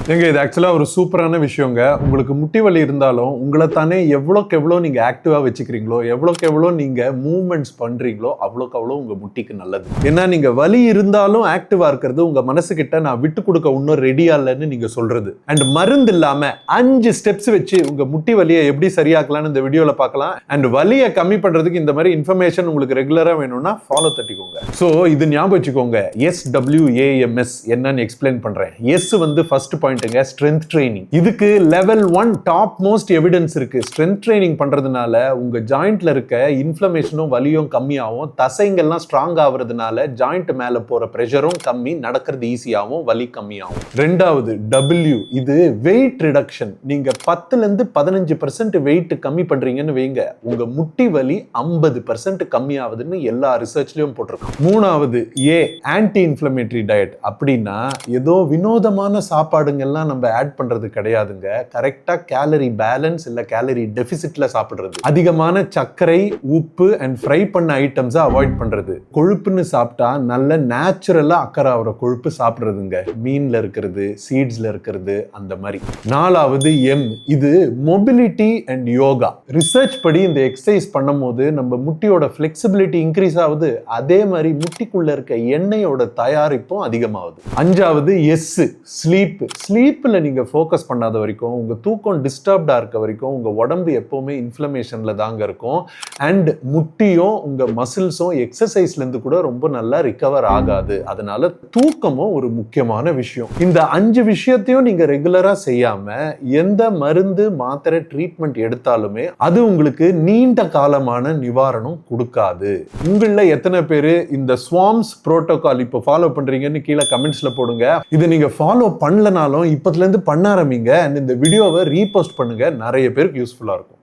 நீங்க இது ஆக்சுவலா ஒரு சூப்பரான விஷயங்க. உங்களுக்கு முட்டி வலி இருந்தாலும் உங்களை தானே எவ்வளோக்கு எவ்வளோ நீங்க ஆக்டிவா வச்சுக்கிறீங்களோ, எவ்வளோக்கு எவ்வளோ நீங்க மூவ்மெண்ட்ஸ் பண்றீங்களோ அவ்வளோக்கு அவ்வளோ உங்க முட்டிக்கு நல்லது. ஏன்னா நீங்க வலி இருந்தாலும் ஆக்டிவா இருக்கிறது உங்க மனசுகிட்ட நான் விட்டு கொடுக்க இன்னும் ரெடியா இல்லைன்னு நீங்க சொல்றது. அண்ட் மருந்து இல்லாம 5 ஸ்டெப்ஸ் வச்சு உங்க முட்டி வலியை எப்படி சரியாக்கலாம்னு இந்த வீடியோல பார்க்கலாம். அண்ட் வலியை கம்மி பண்றதுக்கு இந்த மாதிரி இன்ஃபர்மேஷன் உங்களுக்கு ரெகுலரா வேணும்னா ஃபாலோ தட்டிக்கோங்க. ஸோ இது ஞாபகம் வச்சுக்கோங்க. SWAMS என்னன்னு எக்ஸ்பிளைன் பண்றேன். எஸ் வந்து ஃபர்ஸ்ட் பாயிண்ட் ஸ்ட்ரென்த் ட்ரைனிங். இதுக்கு லெவல் 1 டாப் மோஸ்ட் எவிடன்ஸ் இருக்கு. ஸ்ட்ரென்த் ட்ரைனிங் பண்றதுனால உங்க ஜாயிண்ட்ல இருக்க இன்ஃப்ளமேஷனும் வலியும் கம்மியாகும், தசைங்கள்லாம் ஸ்ட்ராங் ஆகுறதுனால ஜாயிண்ட் மேல போற பிரஷரும் கம்மி, நடக்கிறது ஈஸியாகும், வலி கம்மியாகும். ரெண்டாவது W, இது வெயிட் ரிடக்ஷன். நீங்க 10ல இருந்து 15% வெயிட் கம்மி பண்றீங்கன்னு வைங்க, உங்க முட்டி வலி 50% கம்மி ஆகுதுன்னு எல்லா ரிசர்ச்லயும் போட்டிருக்காங்க. மூணாவது A, ஆன்டி இன்ஃப்ளமேட்டரி டயட். அப்படின்னா ஏதோ வினோதமான சாப்பாடுங்க எல்லாம் நம்ம ஆட் பண்றது கிடையாதுங்க. கரெக்டா கேலரி பேலன்ஸ் இல்ல கேலரி டெபிசிட்ல சாப்பிடுறது. அதிகமான சர்க்கரை, உப்பு அண்ட் ஃப்ரை பண்ண ஐட்டம்ஸை அவாய்ட் பண்றது. கொழுப்புன்னு சாப்பிட்டா நல்ல நேச்சுரலா அக்கறை ஆகிற கொழுப்பு சாப்பிடுறதுங்க. மீன்ல இருக்கிறது, சீட்ஸ்ல இருக்கிறது, அந்த மாதிரி. நாலாவது M, இது மொபிலிட்டி அண்ட் யோகா. ரிசர்ச் படி இந்த எக்ஸசைஸ் பண்ணும் போது நம்ம முட்டியோட ஃபிளெக்சிபிலிட்டி இன்க்ரீஸ் ஆகுது, அதே மாதிரி முட்டிக்குள்ள இருக்க எண்ணெயோட தயாரிப்பும் அதிகமாகுது. அஞ்சாவது S, ஸ்லீப். ஸ்லீப்ல நீங்க ஃபோக்கஸ் பண்ணாத வரைக்கும், உங்க தூக்கம் டிஸ்டர்ப்டா இருக்க வரைக்கும் உங்க உடம்பு எப்பவுமே இன்ஃப்ளமேஷன்ல தாங்க இருக்கும். அண்ட் முட்டியும் உங்க மசில்ஸும் எக்ஸசைஸ்ல இருந்து கூட ரொம்ப நல்லா ரிகவர் ஆகாது. அதனால தூக்கமும் ஒரு முக்கியமான விஷயம். இந்த 5 விஷயத்தையும் நீங்க ரெகுலரா செய்யாம எந்த மருந்து, மாத்திரை, ட்ரீட்மெண்ட் எடுத்தாலுமே அது உங்களுக்கு நீண்ட காலமான நிவாரணம் கொடுக்காது. உங்கள எத்தனை பேரு இந்த ஸ்வாம்ஸ் புரோட்டோகால் இப்போ ஃபாலோ பண்றீங்கன்னு கீழே கமெண்ட்ஸ்ல போடுங்க. இதை நீங்க ஃபாலோ பண்ணலனாலும் இப்பத்துல இருந்து பண்ண ஆரம்பிங்க. இந்த வீடியோவை ரீபோஸ்ட் பண்ணுங்க, நிறைய பேருக்கு யூஸ்ஃபுல்லா இருக்கும்.